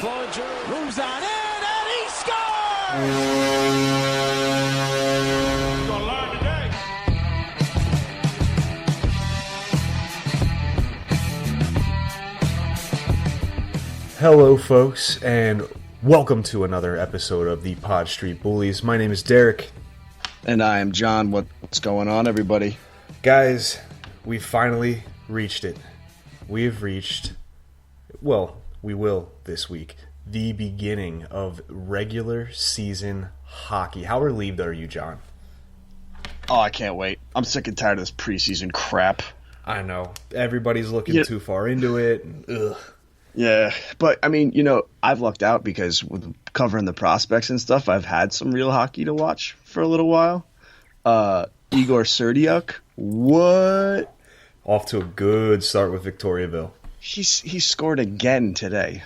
Bullinger moves on in, and he scores! He's gonna learn today. Hello, folks, and welcome to another episode of the Pod Street Bullies. My name is Derek. And I am John. What's going on, everybody? Guys, we finally reached it. We have reached, well, we will this week, the beginning of regular season hockey. How relieved are you, John? Oh, I can't wait. I'm sick and tired of this preseason crap. I know. Everybody's looking too far into it. Ugh. Yeah, but, I mean, you know, I've lucked out because with covering the prospects and stuff, I've had some real hockey to watch for a little while. Igor Serdiuk, what? Off to a good start with Victoriaville. He scored again today.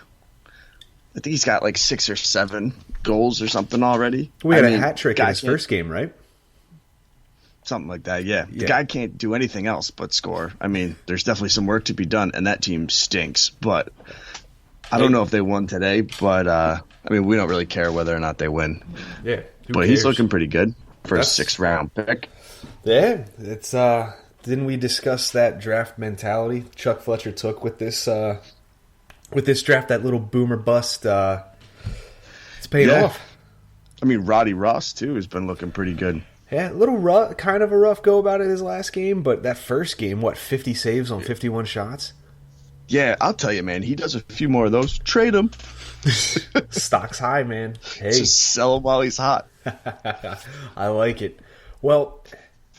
I think he's got like 6 or 7 goals or something already. We had a hat trick in his first game, right? Something like that, yeah. The guy can't do anything else but score. I mean, there's definitely some work to be done, and that team stinks. But I don't know if they won today, but I mean, we don't really care whether or not they win. Yeah, but he's looking pretty good for a 6th round pick. Yeah, it's didn't we discuss that draft mentality Chuck Fletcher took with this draft? That little boomer bust, it's paid off. I mean, Roddy Ross too has been looking pretty good. Yeah, a little rough, kind of a rough go about it his last game, but that first game, 50 saves on 51 shots? Yeah, I'll tell you, man, he does a few more of those. Trade him. Stock's high, man. Hey, just sell him while he's hot. I like it. Well,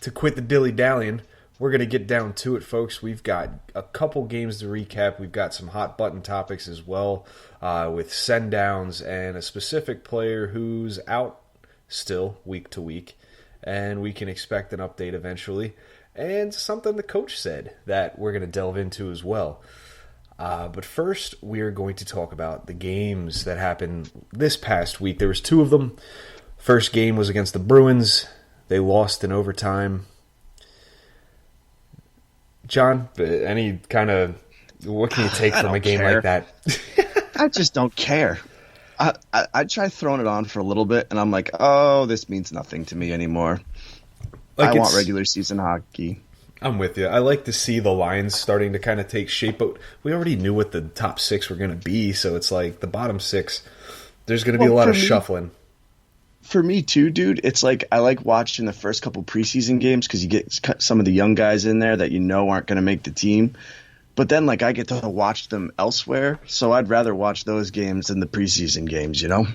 to quit the dilly-dallying, we're going to get down to it, folks. We've got a couple games to recap. We've got some hot-button topics as well, with send-downs and a specific player who's out still week to week, and we can expect an update eventually, and something the coach said that we're going to delve into as well. But first, we're going to talk about the games that happened this past week. There was 2 of them. First game was against the Bruins. They lost in overtime. John, any kind of, what can you take from a game like that? I just don't care. I try throwing it on for a little bit, and I'm like, oh, this means nothing to me anymore. I want regular season hockey. I'm with you. I like to see the lines starting to kind of take shape, but we already knew what the top 6 were going to be, so it's like the bottom 6, there's going to be a lot of shuffling. For me too, dude, it's like I like watching the first couple preseason games because you get some of the young guys in there that you know aren't going to make the team. But then, like, I get to watch them elsewhere, so I'd rather watch those games than the preseason games, you know?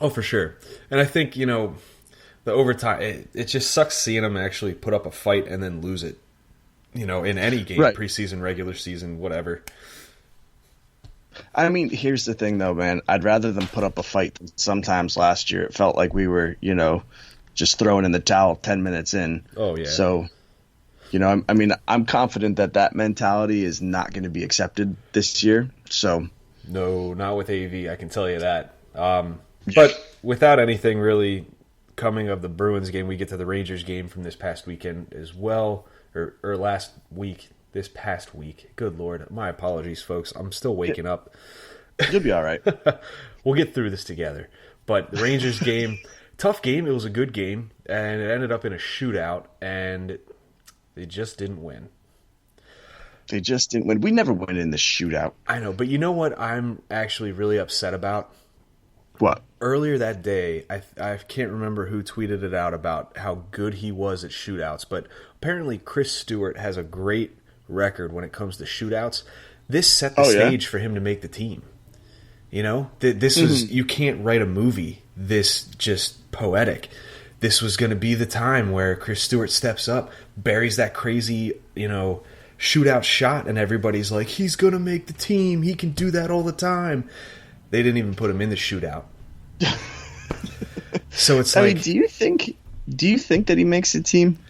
Oh, for sure. And I think, you know, the overtime, it just sucks seeing them actually put up a fight and then lose it, you know, in any game, right. Preseason, regular season, whatever. I mean, here's the thing, though, man. I'd rather them put up a fight than sometimes last year. It felt like we were, you know, just throwing in the towel 10 minutes in. Oh, yeah. So, you know, I'm confident that mentality is not going to be accepted this year. So, no, not with AV. I can tell you that. But without anything really coming of the Bruins game, we get to the Rangers game from this past weekend as well, or last week. This past week. Good Lord. My apologies, folks. I'm still waking up. You'll be all right. We'll get through this together. But the Rangers game, tough game. It was a good game, and it ended up in a shootout, and they just didn't win. They just didn't win. We never win in the shootout. I know, but you know what I'm actually really upset about? What? Earlier that day, I can't remember who tweeted it out about how good he was at shootouts, but apparently Chris Stewart has a great record when it comes to shootouts. This set the stage for him to make the team. You know, this was, you can't write a movie this just poetic. This was going to be the time where Chris Stewart steps up, buries that crazy, you know, shootout shot, and everybody's like, he's going to make the team. He can do that all the time. They didn't even put him in the shootout. So it's I mean, do you think that he makes the team?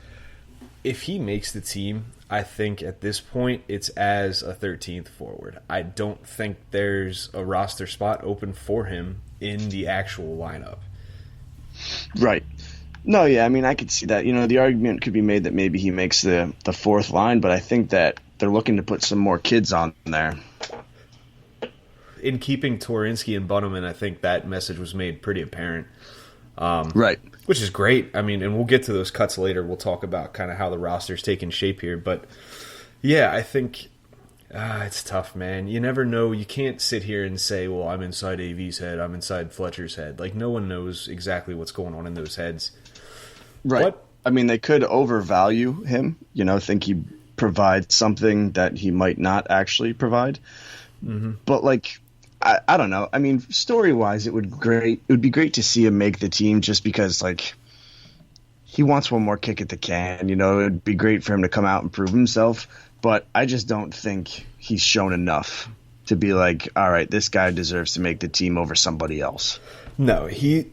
If he makes the team, I think at this point it's as a 13th forward. I don't think there's a roster spot open for him in the actual lineup. Right. No, yeah, I mean, I could see that. You know, the argument could be made that maybe he makes the 4th line, but I think that they're looking to put some more kids on there. in keeping Twarynski and Bunneman, I think that message was made pretty apparent. Right. Which is great. I mean, and we'll get to those cuts later. We'll talk about kind of how the roster's taking shape here. But, yeah, I think it's tough, man. You never know. You can't sit here and say, well, I'm inside AV's head. I'm inside Fletcher's head. Like, no one knows exactly what's going on in those heads. Right. What? I mean, they could overvalue him, think he provides something that he might not actually provide. Mm-hmm. But, like, I don't know. I mean, story-wise, it would be great to see him make the team just because, like, he wants one more kick at the can. It would be great for him to come out and prove himself. But I just don't think he's shown enough to be like, all right, this guy deserves to make the team over somebody else. No, he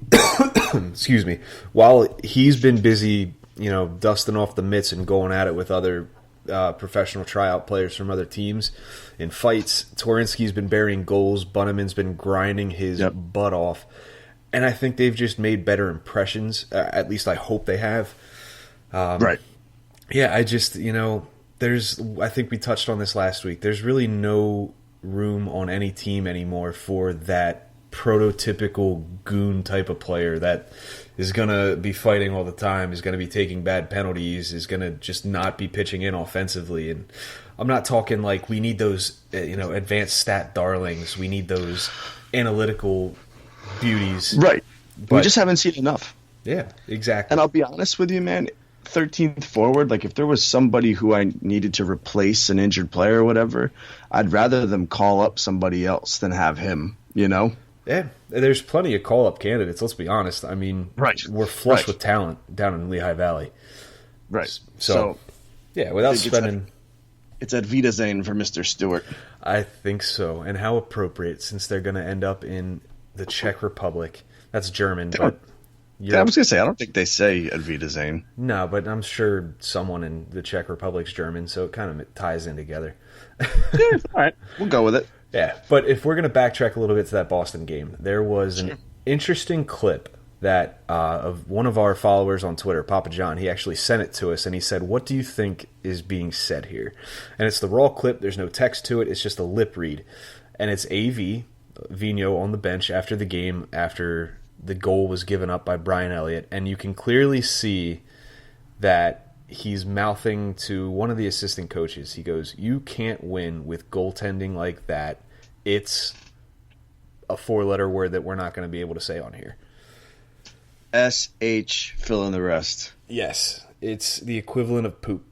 excuse me. While he's been busy, dusting off the mitts and going at it with other professional tryout players from other teams in fights, Twarynski's been burying goals. Bunneman's been grinding his butt off. And I think they've just made better impressions. At least I hope they have. Right. Yeah, I just, I think we touched on this last week. There's really no room on any team anymore for that prototypical goon type of player that is going to be fighting all the time, is going to be taking bad penalties, is going to just not be pitching in offensively. And I'm not talking like we need those, advanced stat darlings. We need those analytical beauties. Right. We just haven't seen enough. Yeah, exactly. And I'll be honest with you, man, 13th forward, like if there was somebody who I needed to replace an injured player or whatever, I'd rather them call up somebody else than have him, Yeah, there's plenty of call-up candidates, let's be honest. I mean, we're flush with talent down in Lehigh Valley. Right. So yeah, without spending... It's at Wiedersehen for Mr. Stewart. I think so. And how appropriate, since they're going to end up in the Czech Republic. That's German, but... I was going to say, I don't think they say at Wiedersehen. No, but I'm sure someone in the Czech Republic's German, so it kind of ties in together. Yeah, all right. We'll go with it. Yeah, but if we're going to backtrack a little bit to that Boston game, there was an interesting clip that of one of our followers on Twitter, Papa John. He actually sent it to us, and he said, "What do you think is being said here?" And it's the raw clip. There's no text to it. It's just a lip read. And it's AV, Vino, on the bench after the game, after the goal was given up by Brian Elliott. And you can clearly see that he's mouthing to one of the assistant coaches. He goes, "You can't win with goaltending like that. It's a 4-letter word that we're not going to be able to say on here." SH, fill in the rest. Yes, it's the equivalent of poop.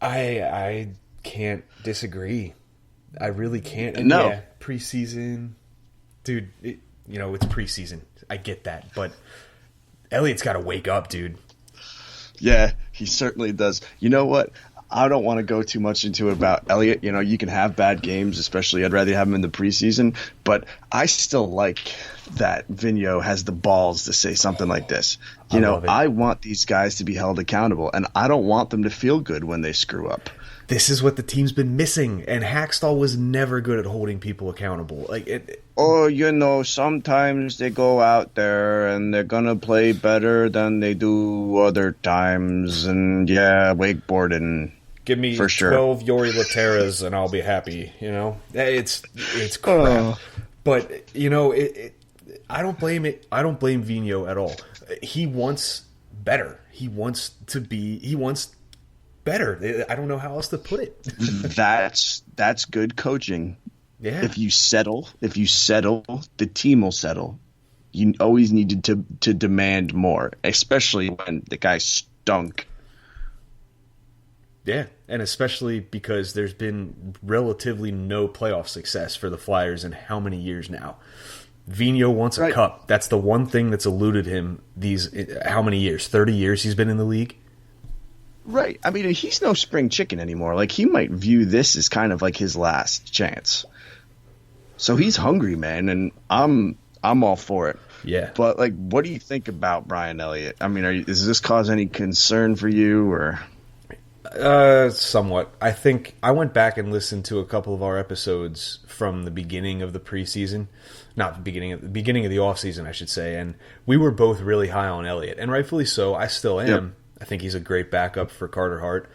I can't disagree. I really can't. And no. Yeah, preseason. Dude, it's preseason. I get that. But Elliott's got to wake up, dude. Yeah, he certainly does. You know what? I don't want to go too much into it about Elliott. You can have bad games, especially I'd rather have him in the preseason. But I still like that Vigneault has the balls to say something like this. I want these guys to be held accountable, and I don't want them to feel good when they screw up. This is what the team's been missing, and Hackstall was never good at holding people accountable. Sometimes they go out there and they're going to play better than they do other times, and wakeboarding. Give me for 12 Yori Lateras and I'll be happy, It's crap. But, I don't blame it. I don't blame Vigneault at all. He wants better. He wants better. I don't know how else to put it. That's good coaching. Yeah. If you settle, the team will settle. You always needed to demand more, especially when the guy stunk. Yeah, and especially because there's been relatively no playoff success for the Flyers in how many years now? Vigneault wants a cup. That's the one thing that's eluded him how many years? 30 years he's been in the league? Right. I mean, he's no spring chicken anymore. Like, he might view this as kind of like his last chance. So he's hungry, man, and I'm all for it. Yeah. But, what do you think about Brian Elliott? I mean, does this cause any concern for you, or? Somewhat. I think I went back and listened to a couple of our episodes from the beginning of the preseason. Not the beginning of the offseason, I should say. And we were both really high on Elliott, and rightfully so. I still am. Yep. I think he's a great backup for Carter Hart.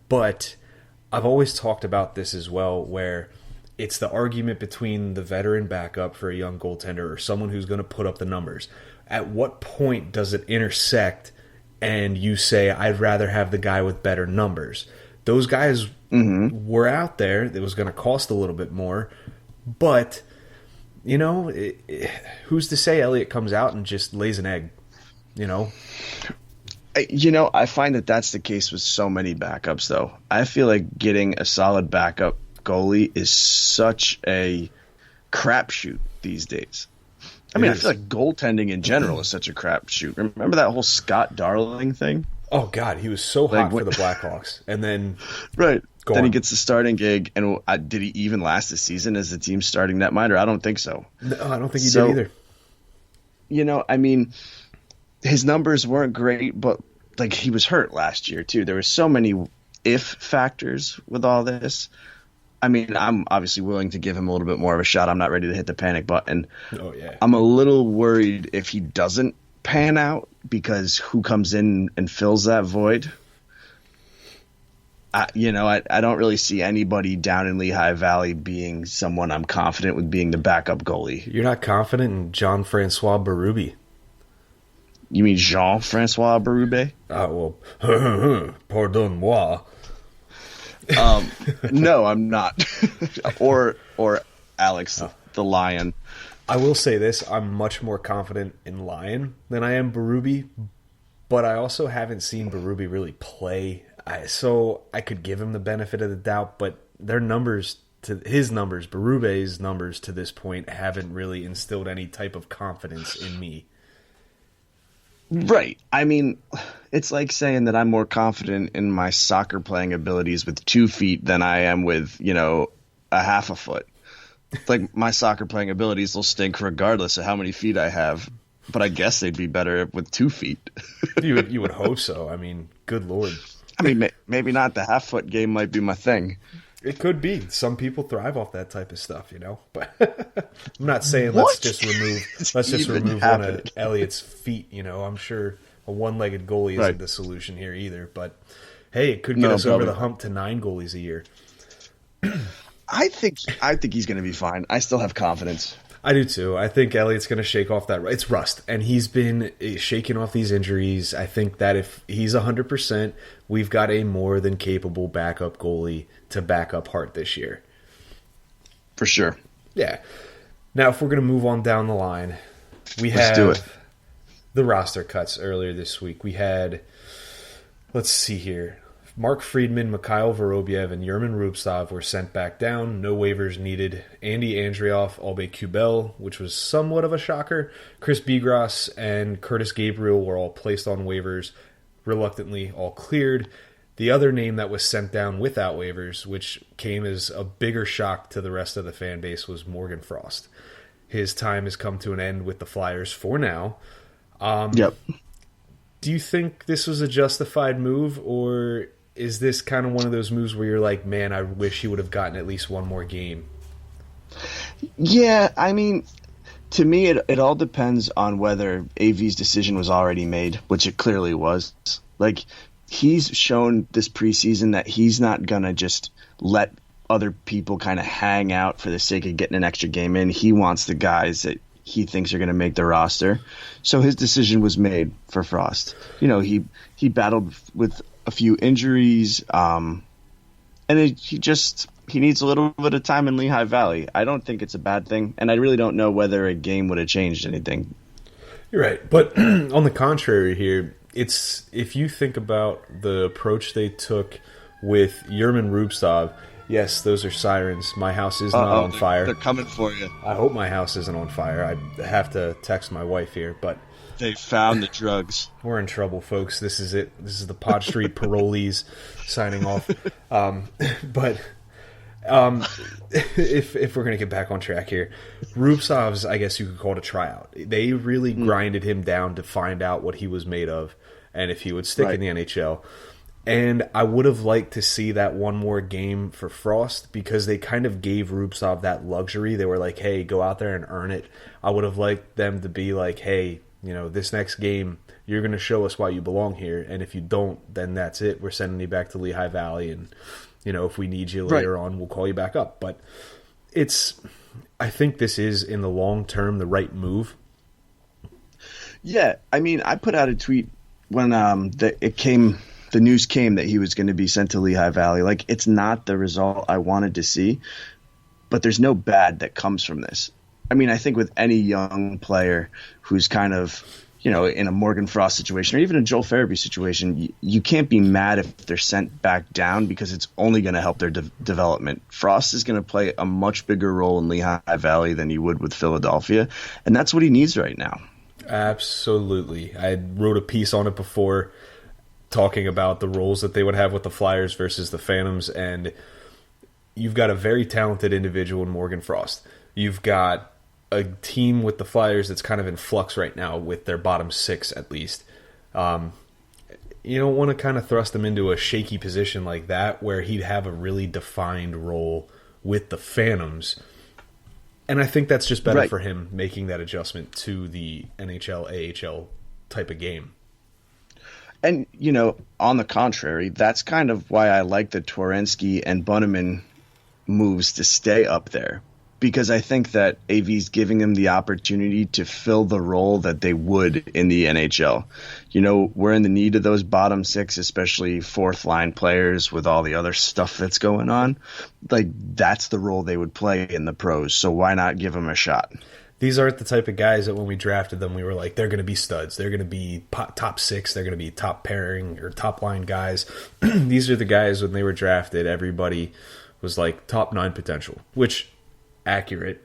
But I've always talked about this as well, where it's the argument between the veteran backup for a young goaltender or someone who's going to put up the numbers. At what point does it intersect and you say, I'd rather have the guy with better numbers? Those guys were out there. It was going to cost a little bit more. But, you know, who's to say Elliott comes out and just lays an egg, you know? You know, I find that that's the case with so many backups, though. I feel like getting a solid backup goalie is such a crapshoot these days. I mean, I feel like goaltending in general is such a crapshoot. Remember that whole Scott Darling thing? Oh, God, he was so hot for the Blackhawks. And then right. Then he gets the starting gig. And did he even last the season as the team's starting netminder? I don't think so. No, I don't think he did either. You know, I mean, his numbers weren't great, but like he was hurt last year, too. There were so many if factors with all this. I mean, I'm obviously willing to give him a little bit more of a shot. I'm not ready to hit the panic button. Oh, yeah. I'm a little worried if he doesn't pan out, because who comes in and fills that void? I don't really see anybody down in Lehigh Valley being someone I'm confident with being the backup goalie. You're not confident in Jean-Francois Berube? You mean Jean-Francois Berube? Well, pardon-moi. No, I'm not. or Alex the Lion. I will say this: I'm much more confident in Lion than I am Berube, but I also haven't seen Berube really play. So I could give him the benefit of the doubt, but his numbers, Berube's numbers to this point, haven't really instilled any type of confidence in me. Right. I mean, it's like saying that I'm more confident in my soccer playing abilities with 2 feet than I am with, a half a foot. Like, my soccer playing abilities will stink regardless of how many feet I have, but I guess they'd be better with 2 feet. You would hope so. I mean, good Lord. I mean, maybe not. The half foot game might be my thing. It could be. Some people thrive off that type of stuff, But I'm not saying let's just remove one of Elliott's feet. I'm sure a one-legged goalie isn't the solution here either. But hey, it could get us over the hump to 9 goalies a year. I think he's going to be fine. I still have confidence. I do too. I think Elliott's going to shake off that. It's rust, and he's been shaking off these injuries. I think that if he's 100%, we've got a more than capable backup goalie to back up Hart this year. For sure. Yeah. Now, if we're going to move on down the line, Let's do it. The roster cuts earlier this week. We had, let's see here, Mark Friedman, Mikhail Vorobyev, and Yerman Rubtsov were sent back down. No waivers needed. Andy Andrioff, Albe Kubel, which was somewhat of a shocker. Chris Bigras and Curtis Gabriel were all placed on waivers, reluctantly all cleared. The other name that was sent down without waivers, which came as a bigger shock to the rest of the fan base, was Morgan Frost. His time has come to an end with the Flyers for now. Yep. Do you think this was a justified move, or is this kind of one of those moves where you're like, man, I wish he would have gotten at least one more game? Yeah, I mean, to me, it all depends on whether AV's decision was already made, which it clearly was. Like, he's shown this preseason that he's not going to just let other people kind of hang out for the sake of getting an extra game in. He wants the guys that he thinks are going to make the roster. So his decision was made for Frost. He battled with a few injuries, and he needs a little bit of time in Lehigh Valley. I don't think it's a bad thing, and I really don't know whether a game would have changed anything. You're right, but on the contrary here, it's if you think about the approach they took with Yerman Rubtsov, yes, those are sirens. My house is not on fire. They're coming for you. I hope my house isn't on fire. I have to text my wife here, but they found the drugs. We're in trouble, folks. This is it. This is the Pod Street Parolees signing off. If we're going to get back on track here, Rubtsov's, I guess you could call it a tryout. They really grinded him down to find out what he was made of and if he would stick in the NHL. And I would have liked to see that one more game for Frost because they kind of gave Rubtsov that luxury. They were like, hey, go out there and earn it. I would have liked them to be like, hey, this next game, You're going to show us why you belong here, and if you don't, then that's it. We're sending you back to Lehigh Valley, and if we need you later on, we'll call you back up. But I think this is, in the long term, the right move. Yeah, I mean, I put out a tweet when the news came that he was going to be sent to Lehigh Valley. Like, it's not the result I wanted to see, but there's no bad that comes from this. I mean, I think with any young player who's kind of, in a Morgan Frost situation or even a Joel Farabee situation, you can't be mad if they're sent back down because it's only going to help their development. Frost is going to play a much bigger role in Lehigh Valley than he would with Philadelphia, and that's what he needs right now. Absolutely. I wrote a piece on it before talking about the roles that they would have with the Flyers versus the Phantoms, and you've got a very talented individual in Morgan Frost. You've got a team with the Flyers that's kind of in flux right now with their bottom six, at least. You don't want to kind of thrust him into a shaky position like that where he'd have a really defined role with the Phantoms. And I think that's just better for him making that adjustment to the NHL, AHL type of game. And, on the contrary, that's kind of why I like the Twarynski and Bunnaman moves to stay up there. Because I think that AV's giving them the opportunity to fill the role that they would in the NHL. We're in the need of those bottom six, especially fourth line players with all the other stuff that's going on. Like, that's the role they would play in the pros. So why not give them a shot? These aren't the type of guys that when we drafted them, we were like, they're going to be studs. They're going to be top six. They're going to be top pairing or top line guys. These are the guys when they were drafted, everybody was like top 9 potential, which accurate.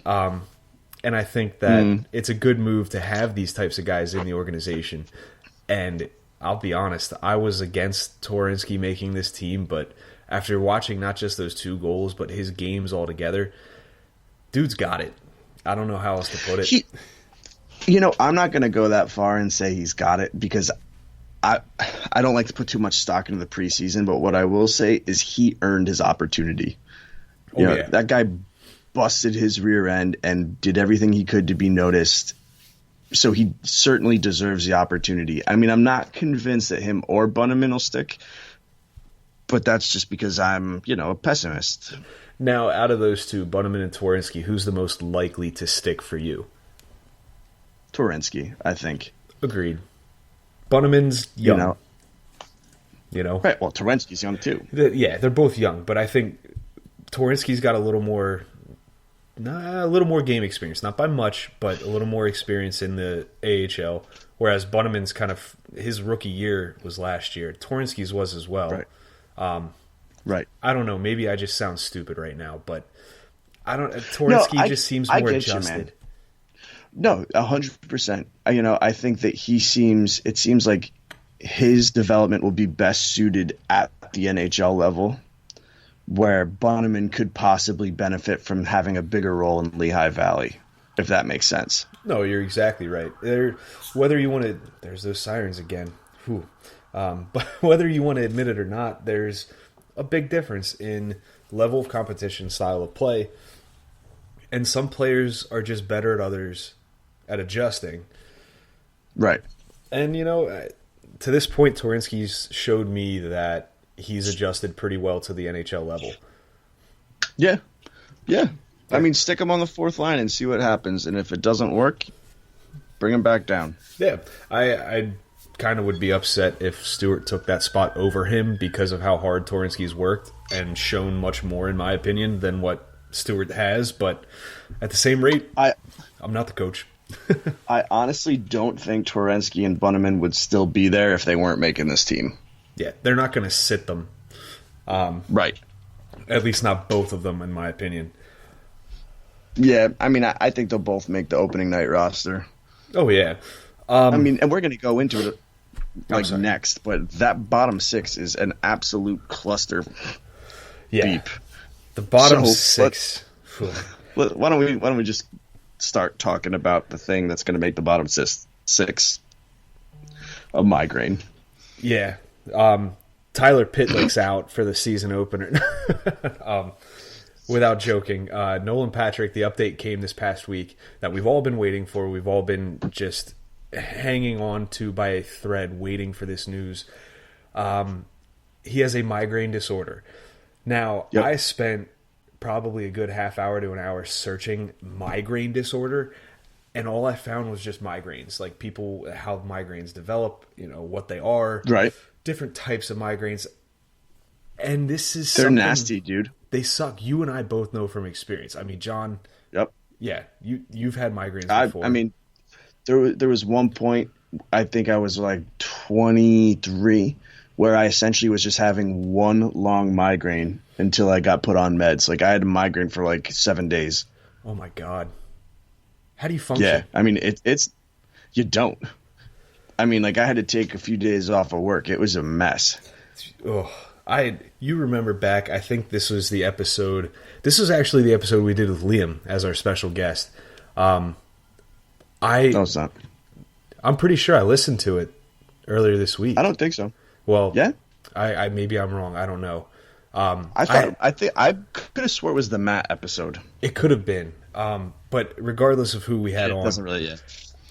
And I think that it's a good move to have these types of guys in the organization. And I'll be honest, I was against Twarynski making this team, but after watching not just those 2 goals, but his games altogether, dude's got it. I don't know how else to put it. I'm not going to go that far and say he's got it because I don't like to put too much stock into the preseason, but what I will say is he earned his opportunity. That guy busted his rear end and did everything he could to be noticed. So he certainly deserves the opportunity. I mean, I'm not convinced that him or Bunnaman will stick, but that's just because I'm, a pessimist. Now, out of those two, Bunnaman and Twarynski, who's the most likely to stick for you? Twarynski, I think. Agreed. Bunnaman's young. Right, well, Twarynski's young too. They're both young, but I think Twarynski's got a little more game experience, not by much, but a little more experience in the AHL. Whereas Bunnaman's his rookie year was last year. Twarynski's was as well. Right. Right. I don't know. Maybe I just sound stupid right now, but I don't. Twarynski just seems more adjusted. No, 100%. I think that it seems like his development will be best suited at the NHL level, where Bunnaman could possibly benefit from having a bigger role in Lehigh Valley, if that makes sense. No, you're exactly right. Whether you want to, there's those sirens again. But whether you want to admit it or not, there's a big difference in level of competition, style of play, and some players are just better at others at adjusting. Right. And, to this point, Twarynski's showed me that he's adjusted pretty well to the NHL level. Yeah. I mean, stick him on the fourth line and see what happens. And if it doesn't work, bring him back down. Yeah. I kind of would be upset if Stewart took that spot over him because of how hard Twarynski's worked and shown much more, in my opinion, than what Stewart has. But at the same rate, I'm not the coach. I honestly don't think Twarynski and Bunnaman would still be there if they weren't making this team. Yeah, they're not going to sit them. Right. At least not both of them, in my opinion. Yeah, I mean, I think they'll both make the opening night roster. Oh, yeah. And we're going to go into it next, but that bottom six is an absolute cluster. Yeah. Beep. The bottom six. Why don't we just start talking about the thing that's going to make the bottom six a migraine? Yeah. Tyler Pitlick's out for the season opener. Without joking, Nolan Patrick, the update came this past week that we've all been waiting for. We've all been just hanging on to by a thread, waiting for this news. He has a migraine disorder. Now, Yep. I spent probably a good half hour to an hour searching migraine disorder, and all I found was just migraines, like people, how migraines develop, what they are, Right. different types of migraines. And this is They're something, nasty, dude. they suck. You and I both know from experience. I mean, John, Yep. yeah, you've had migraines before. I mean, there was one point, I think I was like 23, where I essentially was just having one long migraine until I got put on meds. Like I had a migraine for like 7 days. oh my God. How do you function? Yeah, I mean it's you don't. I mean, like I had to take a few days off of work. It was a mess. Oh, you remember back, I think this was the episode. This was actually the episode we did with Liam as our special guest. No, it's not. I'm pretty sure I listened to it earlier this week. I don't think so. Well, Yeah, I maybe I'm wrong. I don't know. I think I could have swore it was the Matt episode. It could have been. But regardless of who we had It on, doesn't really. Yeah.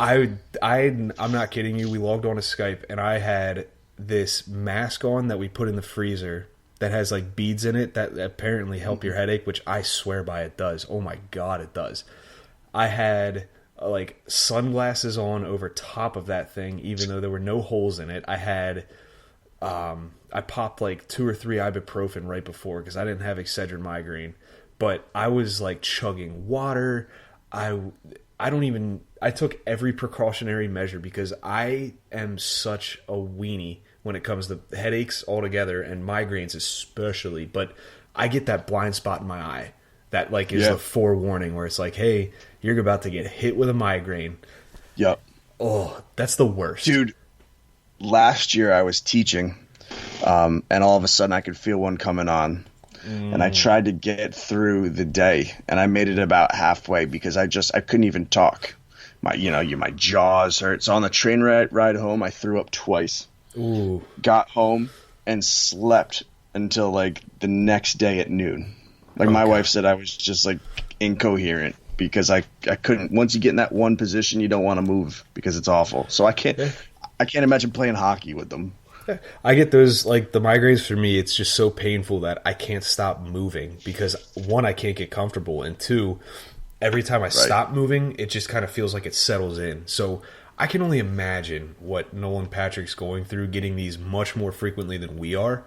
I'm not kidding you. We logged on to Skype and I had this mask on that we put in the freezer that has like beads in it that apparently help your headache, which I swear by it does. Oh my God, it does. I had like sunglasses on over top of that thing, even though there were no holes in it. I had, I popped like 2 or 3 ibuprofen right before because I didn't have Excedrin migraine, but I was like chugging water. I took every precautionary measure because I am such a weenie when it comes to headaches altogether and migraines especially, but I get that blind spot in my eye that like is the forewarning where it's like, hey, you're about to get hit with a migraine. Yep. Oh, that's the worst. Dude, last year I was teaching, and all of a sudden I could feel one coming on. And I tried to get through the day, and I made it about halfway because I couldn't even talk. My jaws hurt. So on the train ride home, I threw up twice. Ooh. Got home and slept until like the next day at noon. Like my wife said, I was just like incoherent because I couldn't. Once you get in that one position, you don't want to move because it's awful. So I can't imagine playing hockey with them. I get those, like the migraines for me, it's just so painful that I can't stop moving because one, I can't get comfortable, and two, every time I stop moving, it just kind of feels like it settles in. So I can only imagine what Nolan Patrick's going through, getting these much more frequently than we are.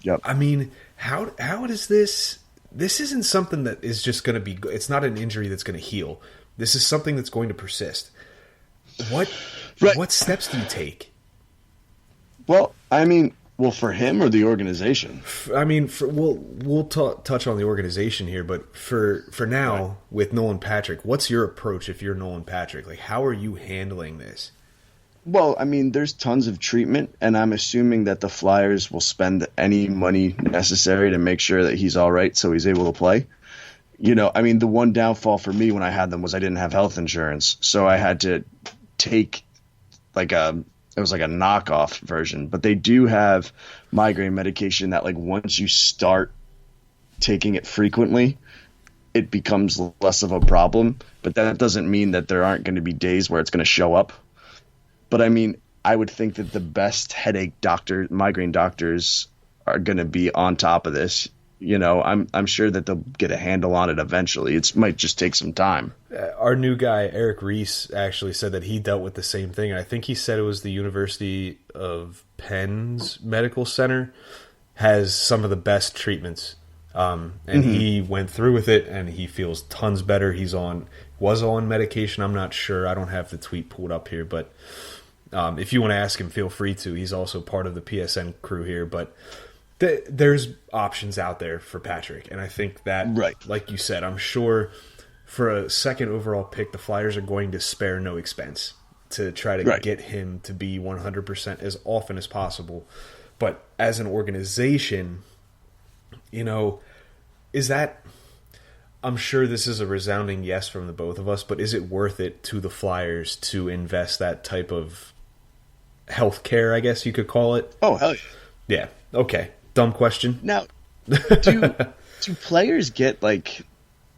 Yep. I mean, how is this? This isn't something that is just going to be, it's not an injury that's going to heal. This is something that's going to persist. What steps do you take? Well, I mean, for him or the organization? I mean, we'll touch on the organization here, but for now, with Nolan Patrick, what's your approach if you're Nolan Patrick? Like, how are you handling this? Well, I mean, there's tons of treatment, and I'm assuming that the Flyers will spend any money necessary to make sure that he's all right so he's able to play. I mean, the one downfall for me when I had them was I didn't have health insurance, so I had to take it was like a knockoff version, but they do have migraine medication that like once you start taking it frequently, it becomes less of a problem. But that doesn't mean that there aren't going to be days where it's going to show up. But I mean, I would think that the best migraine doctors are going to be on top of this. I'm sure that they'll get a handle on it eventually. It might just take some time. Our new guy, Eric Reese, actually said that he dealt with the same thing. I think he said it was the University of Penn's Medical Center has some of the best treatments. And he went through with it, and he feels tons better. Was on medication. I'm not sure. I don't have the tweet pulled up here, but if you want to ask him, feel free to. He's also part of the PSN crew here, but there's options out there for Patrick, and I think that, like you said, I'm sure for a second overall pick, the Flyers are going to spare no expense to try to get him to be 100% as often as possible. But as an organization, is that... I'm sure this is a resounding yes from the both of us, but is it worth it to the Flyers to invest that type of health care, I guess you could call it? Oh, hell yeah. Yeah, okay. Dumb question. Now, do players get like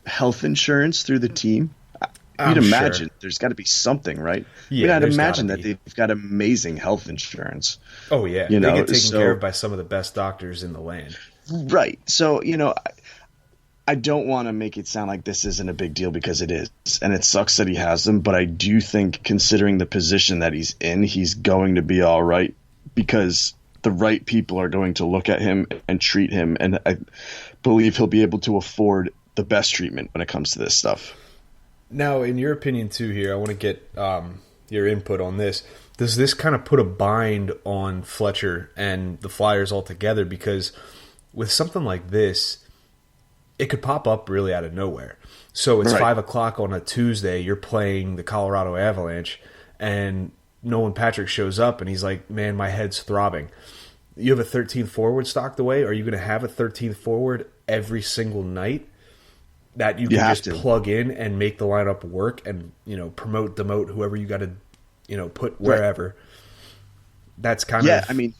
health insurance through the team? You'd I'm imagine sure. there's got to be something, right? Yeah, I'd there's imagine gotta that be. they've got amazing health insurance. Oh yeah, You they know, get taken care so of by some of the best doctors in the land. right. So I don't want to make it sound like this isn't a big deal because it is, and it sucks that he has them. But I do think, considering the position that he's in, he's going to be all right because the right people are going to look at him and treat him, and I believe he'll be able to afford the best treatment when it comes to this stuff. Now, in your opinion too, here I want to get your input on this. Does this kind of put a bind on Fletcher and the Flyers altogether? Because with something like this, it could pop up really out of nowhere. So it's Right. 5 o'clock on a Tuesday. You're playing the Colorado Avalanche, and Nolan Patrick shows up, and he's like, "Man, my head's throbbing." You have a 13th forward stocked away. Are you going to have a 13th forward every single night that you can have just to. plug in and make the lineup work and promote, demote whoever you got to put wherever? That's kind Yeah, of I mean,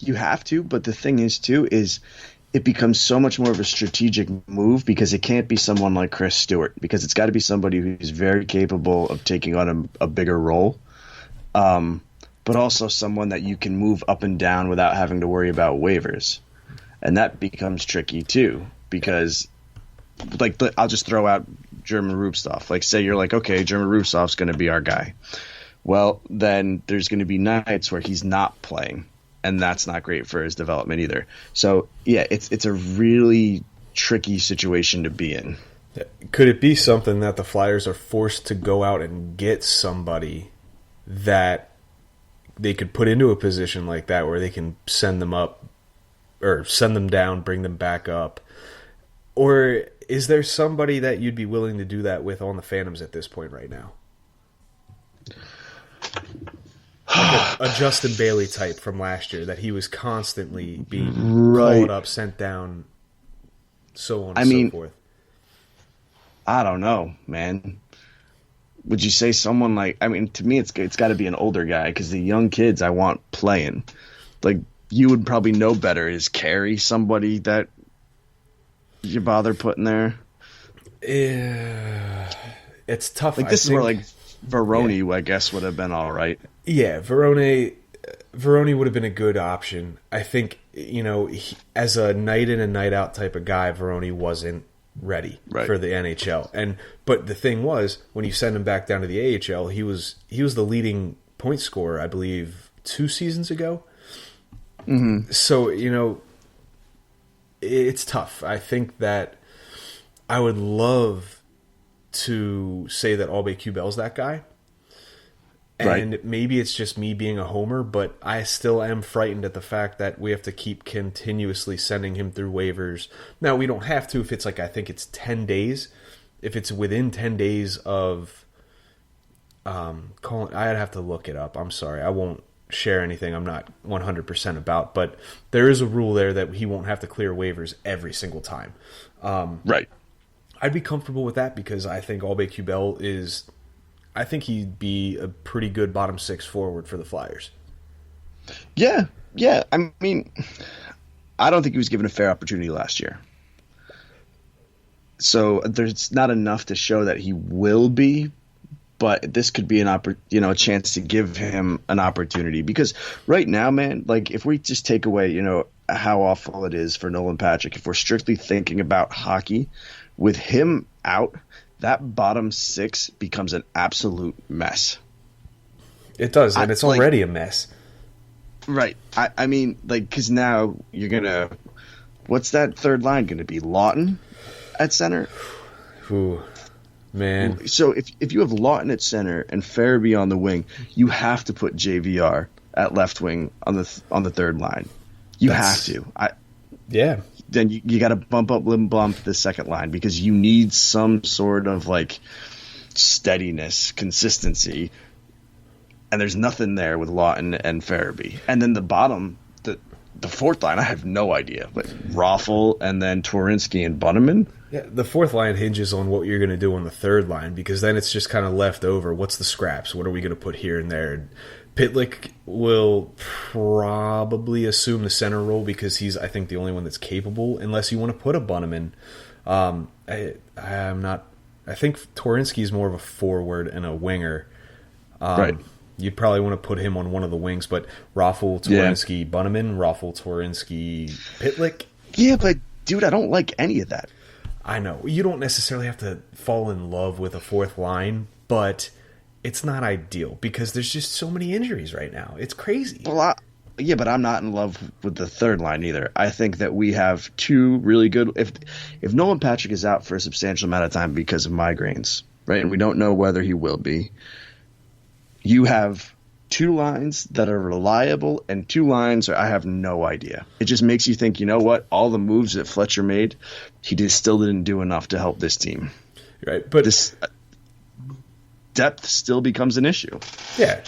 you have to, but the thing is, too, is it becomes so much more of a strategic move because it can't be someone like Chris Stewart because it's got to be somebody who's very capable of taking on a bigger role, but also someone that you can move up and down without having to worry about waivers. And that becomes tricky, too, because, like, I'll just throw out German Rubstov. Like, say you're like, okay, German Rubstov's going to be our guy. Well, then there's going to be nights where he's not playing, and that's not great for his development either. So, yeah, it's a really tricky situation to be in. Could it be something that the Flyers are forced to go out and get somebody that they could put into a position like that where they can send them up or send them down, bring them back up? Or is there somebody that you'd be willing to do that with on the Phantoms at this point right now? Like a Justin Bailey type from last year that he was constantly being called up, sent down, so on and so forth. I don't know, man. Would you say someone like? I mean, to me, it's got to be an older guy because the young kids I want playing. Like you would probably know better. Is Carey somebody that you bother putting there? Yeah, it's tough. Like this is where like Veroni, I guess, would have been all right. Yeah, Veroni would have been a good option. I think as a night in and night out type of guy, Veroni wasn't ready for the NHL. But the thing was, when you send him back down to the AHL, he was the leading point scorer, I believe, 2 seasons ago. Mm-hmm. So it's tough. I think that I would love to say that Aube-Kubel's that guy. And maybe it's just me being a homer, but I still am frightened at the fact that we have to keep continuously sending him through waivers. Now, we don't have to if it's like, I think it's 10 days. If it's within 10 days of calling, I'd have to look it up. I'm sorry. I won't share anything I'm not 100% about, but there is a rule there that he won't have to clear waivers every single time. I'd be comfortable with that because I think Aube-Kubel is... I think he'd be a pretty good bottom 6 forward for the Flyers. Yeah. I mean, I don't think he was given a fair opportunity last year. So there's not enough to show that he will be, but this could be a chance to give him an opportunity. Because right now, man, like if we just take away, how awful it is for Nolan Patrick, if we're strictly thinking about hockey, with him out, that bottom 6 becomes an absolute mess. It does, and it's already a mess. Right. I mean, like, because now you're going to... What's that third line going to be? Lawton at center? Ooh, man. So if you have Lawton at center and Farabee on the wing, you have to put JVR at left wing on the third line. You have to. Yeah. Then you got to bump up Lindblom to the second line because you need some sort of like steadiness, consistency, and there's nothing there with Lawton and Farabee. And then the bottom, the fourth line, I have no idea, but Raffle and then Twarynski and Bunneman. Yeah, the fourth line hinges on what you're going to do on the third line because then it's just kind of left over. What's the scraps? What are we going to put here and there? Pitlick will probably assume the center role because he's, I think, the only one that's capable, unless you want to put a Bunneman. I'm not I think Torinsky is more of a forward and a winger. Right. You'd probably want to put him on one of the wings, but Raffel, Torinsky, Bunneman, Raffel, Torinsky, Pitlick. Yeah, but dude, I don't like any of that. I know. You don't necessarily have to fall in love with a fourth line, but it's not ideal because there's just so many injuries right now. It's crazy. Well, yeah, but I'm not in love with the third line either. I think that we have two really good. If Nolan Patrick is out for a substantial amount of time because of migraines, right, and we don't know whether he will be, you have two lines that are reliable and two lines where I have no idea. It just makes you think, you know what? All the moves that Fletcher made, he just still didn't do enough to help this team. Right, but this depth still becomes an issue. Yeah,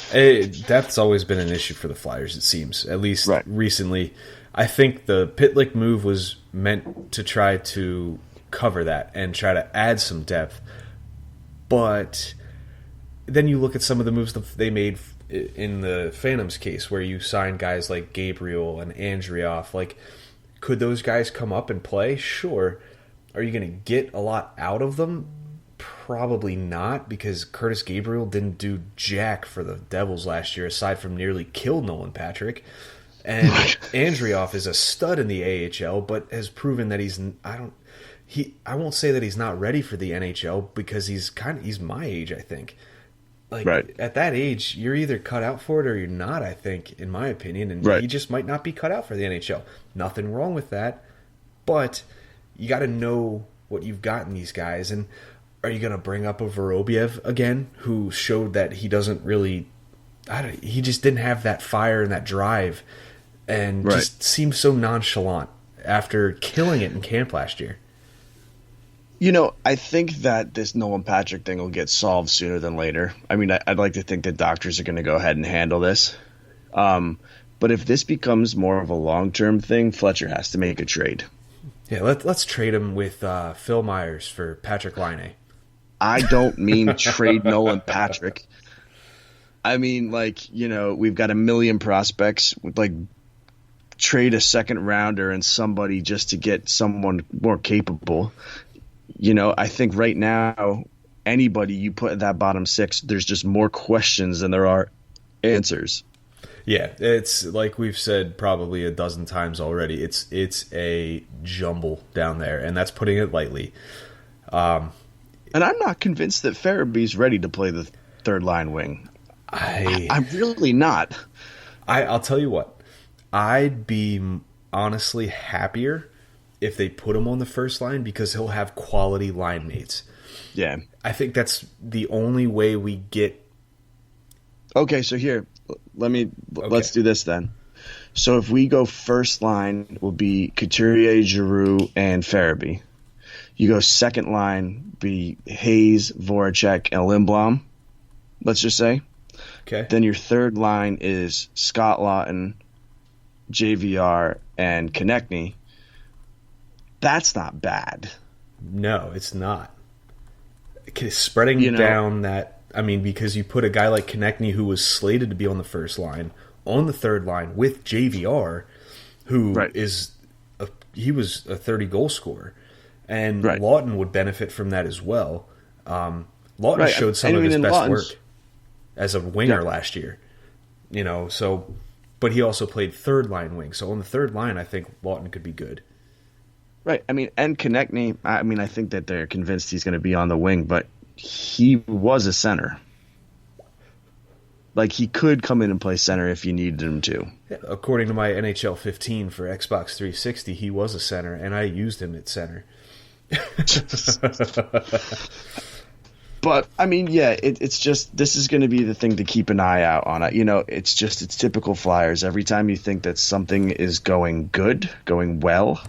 depth's always been an issue for the Flyers, it seems, at least recently. I think the Pitlick move was meant to try to cover that and try to add some depth. But then you look at some of the moves that they made in the Phantoms case where you sign guys like Gabriel and Andrioff. Like, could those guys come up and play? Sure. Are you going to get a lot out of them? Probably not, because Curtis Gabriel didn't do jack for the Devils last year aside from nearly kill Nolan Patrick. And Andrioff is a stud in the AHL, but has proven that I won't say that he's not ready for the NHL because he's my age, I think. Like, at that age, you're either cut out for it or you're not, I think, in my opinion. And he just might not be cut out for the NHL. Nothing wrong with that. But you got to know what you've got in these guys. And are you going to bring up a Vorobiev again, who showed that he doesn't really he just didn't have that fire and that drive and just seemed so nonchalant after killing it in camp last year. You know, I think that this Nolan Patrick thing will get solved sooner than later. I mean, I'd like to think that doctors are going to go ahead and handle this. But if this becomes more of a long-term thing, Fletcher has to make a trade. Yeah, let's trade him with Phil Myers for Patrick Laine. I don't mean trade Nolan Patrick. I mean, like, you know, we've got a million prospects. Like, trade a second rounder and somebody just to get someone more capable. You know, I think right now, anybody you put in that bottom six, there's just more questions than there are answers. Yeah, it's like we've said probably a dozen times already. It's a jumble down there, and that's putting it lightly. And I'm not convinced that Farabee's ready to play the third line wing. I'm really not. I'll tell you what. I'd be honestly happier if they put him on the first line because he'll have quality line mates. Yeah. I think that's the only way we get. Okay, so here, let's do this then. So if we go first line, will be Couturier, Giroux, and Farabee. You go second line, be Hayes, Voracek, and Lindblom, let's just say. Okay. Then your third line is Scott Lawton, JVR, and Konechny. That's not bad. No, it's not. Spreading down that, I mean, because you put a guy like Konechny who was slated to be on the first line, on the third line with JVR, who he was a 30-goal scorer. And Lawton would benefit from that as well. Lawton showed some of his best work as a winger last year. You know, so, but he also played third line wing. So on the third line, I think Lawton could be good. Right. I mean, and Konechny, I mean, I think that they're convinced he's going to be on the wing, but he was a center. Like, he could come in and play center if you needed him to. Yeah, according to my NHL 15 for Xbox 360, he was a center, and I used him at center. But, I mean, yeah, it's just, this is going to be the thing to keep an eye out on. You know, it's typical Flyers. Every time you think that something is going good, going well,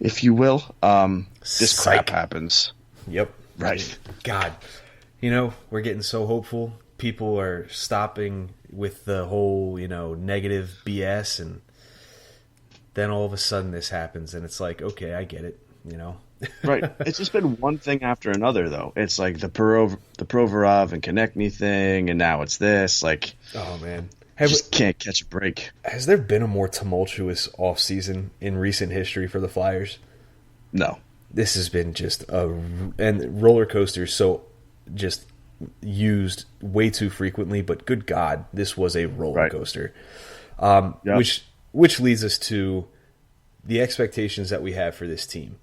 if you will, this crap happens. Yep. Right. God. You know, we're getting so hopeful. People are stopping with the whole, you know, negative BS, and then all of a sudden this happens, and it's like, okay, I get it, you know. Right. It's just been one thing after another, though. It's like the Provorov and Konechny thing, and now it's this. Like, oh man, just can't catch a break. Has there been a more tumultuous offseason in recent history for the Flyers? No. this has been just and roller coasters so just used way too frequently, but good God, this was a roller coaster. Which leads us to the expectations that we have for this team.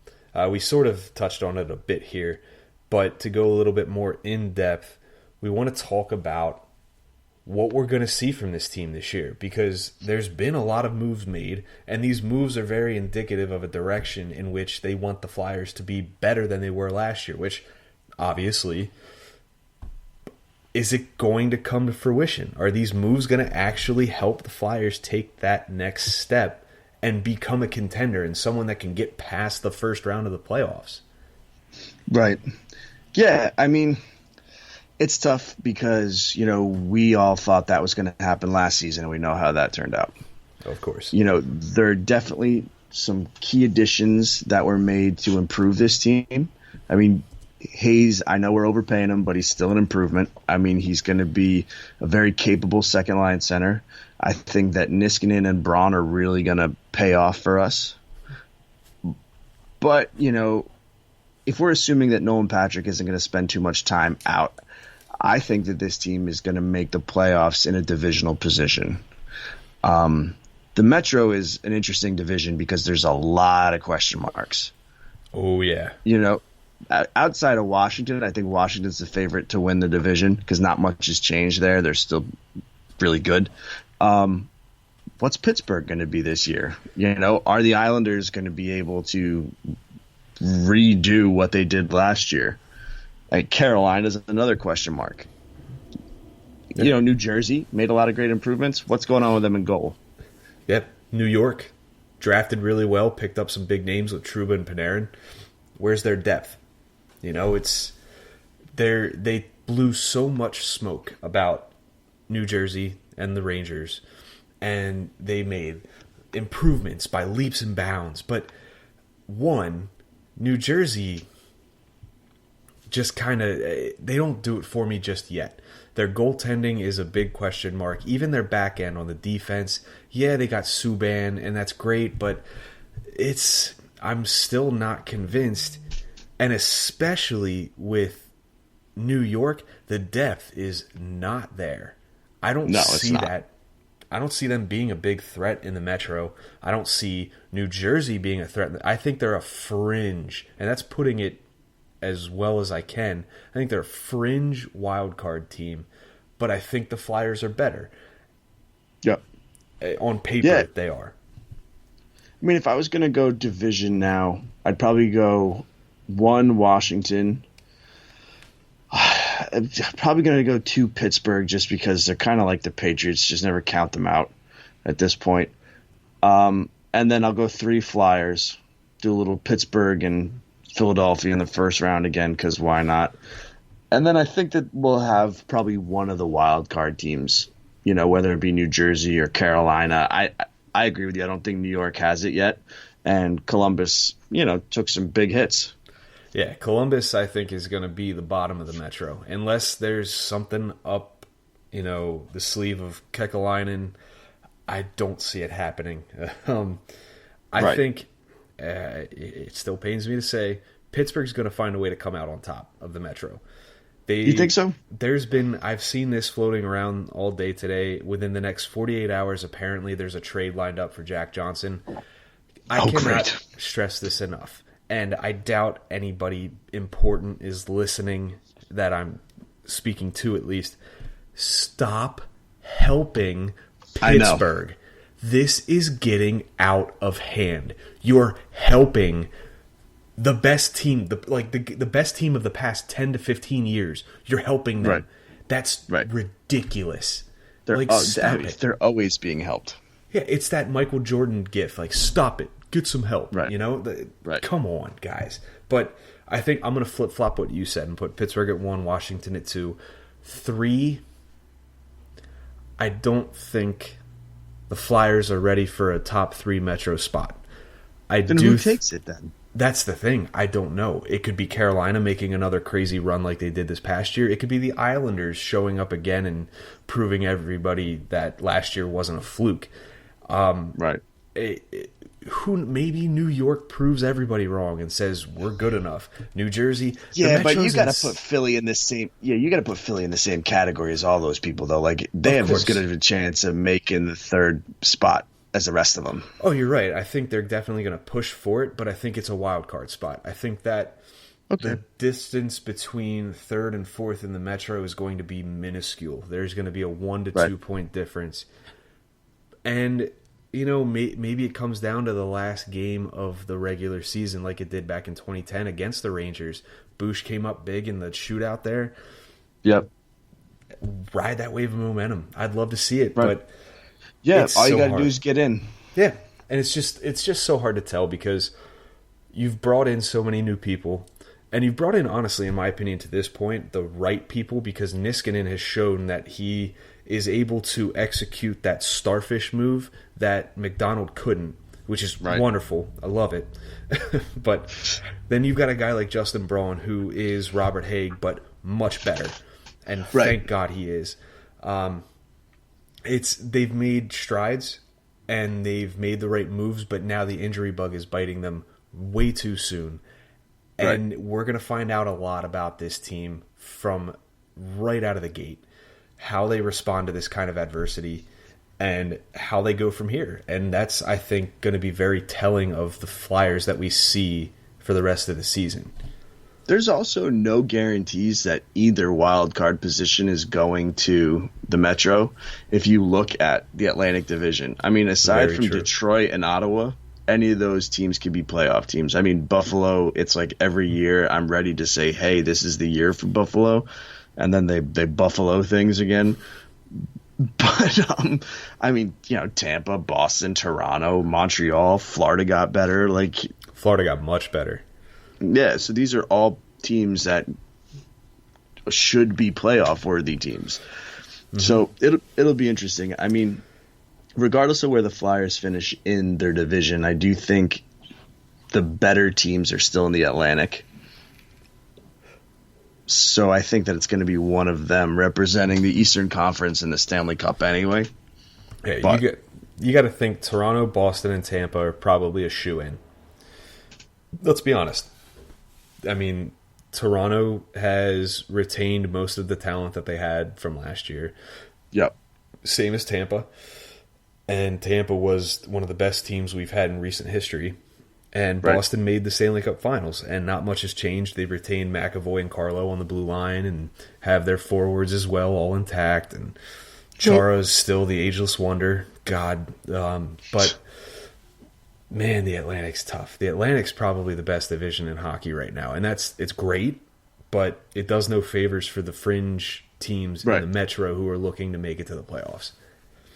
We sort of touched on it a bit here, but to go a little bit more in depth, we want to talk about what we're going to see from this team this year, because there's been a lot of moves made, and these moves are very indicative of a direction in which they want the Flyers to be better than they were last year, which obviously, is it going to come to fruition? Are these moves going to actually help the Flyers take that next step and become a contender and someone that can get past the first round of the playoffs? Right. Yeah, I mean, it's tough because, we all thought that was going to happen last season, and we know how that turned out. Of course. There are definitely some key additions that were made to improve this team. I mean, Hayes, I know we're overpaying him, but he's still an improvement. I mean, he's going to be a very capable second-line center. I think that Niskanen and Braun are really going to pay off for us. But, if we're assuming that Nolan Patrick isn't going to spend too much time out, I think that this team is going to make the playoffs in a divisional position. The Metro is an interesting division because there's a lot of question marks. Oh, yeah. Outside of Washington, I think Washington's the favorite to win the division because not much has changed there. They're still really good. What's Pittsburgh going to be this year? Are the Islanders going to be able to redo what they did last year? Carolina's another question mark. New Jersey made a lot of great improvements. What's going on with them in goal? Yep. New York drafted really well, picked up some big names with Trouba and Panarin. Where's their depth? They blew so much smoke about New Jersey and the Rangers, and they made improvements by leaps and bounds. But New Jersey just kind of, they don't do it for me just yet. Their goaltending is a big question mark. Even their back end on the defense, they got Subban, and that's great, but I'm still not convinced. And especially with New York, the depth is not there. I don't see that. I don't see them being a big threat in the Metro. I don't see New Jersey being a threat. I think they're a fringe, and that's putting it as well as I can. I think they're a fringe wild card team, but I think the Flyers are better. Yep. On paper, they are. I mean, if I was going to go division now, I'd probably go 1 Washington. I'm probably going to go 2 Pittsburgh just because they're kind of like the Patriots. Just never count them out at this point. And then I'll go 3 Flyers. Do a little Pittsburgh and Philadelphia in the first round again because why not? And then I think that we'll have probably one of the wild card teams, whether it be New Jersey or Carolina. I agree with you. I don't think New York has it yet. And Columbus, took some big hits. Yeah, Columbus, I think, is going to be the bottom of the Metro. Unless there's something up, the sleeve of Kekalainen, I don't see it happening. I think, it still pains me to say, Pittsburgh's going to find a way to come out on top of the Metro. You think so? I've seen this floating around all day today. Within the next 48 hours, apparently there's a trade lined up for Jack Johnson. I cannot stress this enough. And I doubt anybody important is listening that I'm speaking to, at least. Stop helping Pittsburgh. This is getting out of hand. You're helping the best team, the best team of the past 10 to 15 years. You're helping them. Right. That's ridiculous. Stop it. They're always being helped. Yeah, it's that Michael Jordan gif. Stop it. Get some help. Right. Come on, guys. But I think I'm going to flip-flop what you said and put Pittsburgh at 1, Washington at 2. 3, I don't think the Flyers are ready for a top 3 Metro spot. Who takes it then? That's the thing. I don't know. It could be Carolina making another crazy run like they did this past year. It could be the Islanders showing up again and proving everybody that last year wasn't a fluke. maybe New York proves everybody wrong and says we're good enough. New Jersey, yeah, but you got to put Philly in the same. Yeah, you got to put Philly in the same category as all those people, though. Like they have as good of a chance of making the third spot as the rest of them. Oh, you're right. I think they're definitely going to push for it, but I think it's a wild card spot. I think that the distance between third and fourth in the Metro is going to be minuscule. There's going to be a 1 to 2 point difference, and maybe it comes down to the last game of the regular season like it did back in 2010 against the Rangers. Bush came up big in the shootout there. Yep. Ride that wave of momentum. I'd love to see it, but all you got to do is get in. Yeah, and it's just so hard to tell because you've brought in so many new people, and you've brought in, honestly, in my opinion, to this point, the right people, because Niskanen has shown that he is able to execute that starfish move that McDonald couldn't, which is wonderful. I love it. But then you've got a guy like Justin Braun, who is Robert Haig, but much better. And thank God he is. They've made strides, and they've made the right moves, but now the injury bug is biting them way too soon. And we're going to find out a lot about this team from right out of the gate. How they respond to this kind of adversity and how they go from here. And that's, I think, going to be very telling of the Flyers that we see for the rest of the season. There's also no guarantees that either wild card position is going to the Metro if you look at the Atlantic Division. I mean, aside from Detroit and Ottawa, any of those teams could be playoff teams. I mean, Buffalo, it's like every year I'm ready to say, hey, this is the year for Buffalo. And then they Buffalo things again. But, I mean, Tampa, Boston, Toronto, Montreal, Florida got better. Florida got much better. Yeah, so these are all teams that should be playoff-worthy teams. Mm-hmm. So it'll be interesting. I mean, regardless of where the Flyers finish in their division, I do think the better teams are still in the Atlantic. So I think that it's going to be one of them representing the Eastern Conference in the Stanley Cup anyway. Yeah, you got to think Toronto, Boston, and Tampa are probably a shoo-in. Let's be honest. I mean, Toronto has retained most of the talent that they had from last year. Yep. Same as Tampa. And Tampa was one of the best teams we've had in recent history. And Boston made the Stanley Cup Finals, and not much has changed. They've retained McAvoy and Carlo on the blue line and have their forwards as well all intact. And Chara is still the ageless wonder. God. But, man, the Atlantic's tough. The Atlantic's probably the best division in hockey right now. And it's great, but it does no favors for the fringe teams in the Metro who are looking to make it to the playoffs.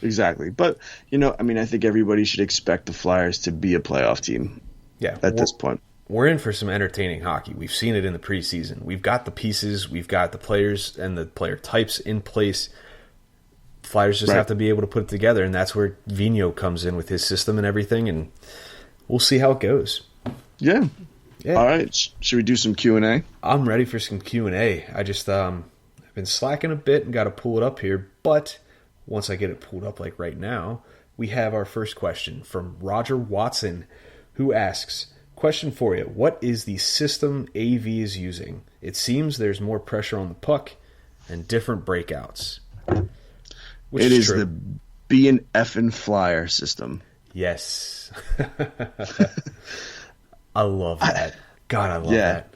Exactly. But, I mean, I think everybody should expect the Flyers to be a playoff team. Yeah, at this point. We're in for some entertaining hockey. We've seen it in the preseason. We've got the pieces, we've got the players and the player types in place. Flyers just have to be able to put it together, and that's where Vigneault comes in with his system and everything, and we'll see how it goes. Yeah. All right. Should we do some Q&A? I'm ready for some Q&A. I just I've been slacking a bit and got to pull it up here, but once I get it pulled up like right now, we have our first question from Roger Watson, who asks, question for you, what is the system AV is using? It seems there's more pressure on the puck and different breakouts. Which it is the B and F and Flyer system. Yes. I love that. God, I love that.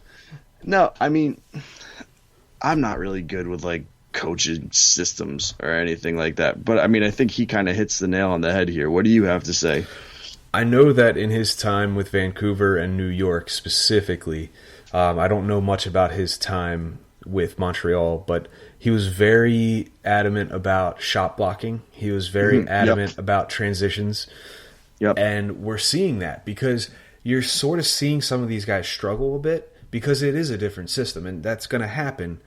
No, I mean, I'm not really good with coaching systems or anything like that. But I mean, I think he kind of hits the nail on the head here. What do you have to say? I know that in his time with Vancouver and New York specifically, I don't know much about his time with Montreal, but he was very adamant about shot blocking. He was very adamant about transitions. Yep. And we're seeing that because you're sort of seeing some of these guys struggle a bit because it is a different system, and that's going to happen.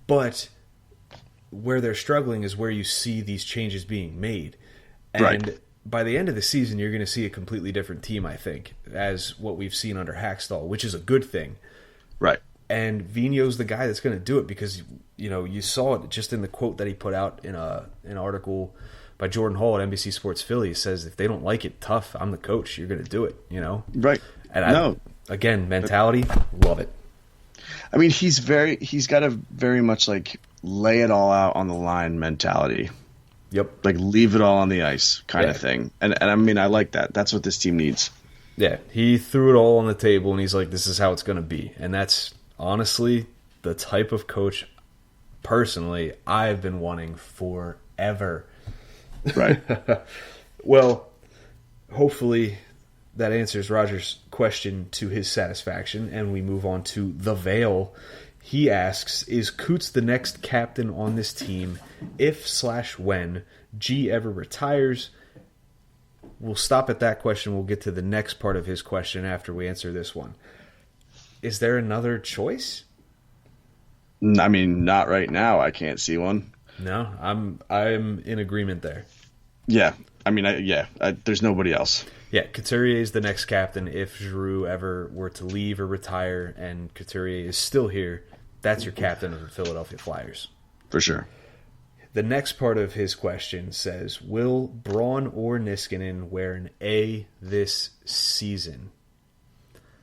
But where they're struggling is where you see these changes being made. And by the end of the season, you're going to see a completely different team, I think, as what we've seen under Hackstall, which is a good thing. Right. And Vigneault's the guy that's going to do it because, you saw it just in the quote that he put out in an article by Jordan Hall at NBC Sports Philly. He says, if they don't like it, tough. I'm the coach. You're going to do it, you know? Right. And again, mentality, love it. I mean, he's got a very much like lay it all out on the line mentality. Yep. Like leave it all on the ice kind of thing. And I mean, I like that. That's what this team needs. Yeah, he threw it all on the table, and he's like, this is how it's going to be. And that's honestly the type of coach, personally, I've been wanting forever. Right. Well, hopefully that answers Roger's question to his satisfaction, and we move on to The Veil. He asks, is Coots the next captain on this team if/when G ever retires? We'll stop at that question. We'll get to the next part of his question after we answer this one. Is there another choice? I mean, not right now. I can't see one. No, I'm in agreement there. Yeah. I mean, there's nobody else. Yeah, Couturier is the next captain if Giroux ever were to leave or retire, and Couturier is still here. That's your captain of the Philadelphia Flyers. For sure. The next part of his question says, will Braun or Niskanen wear an A this season?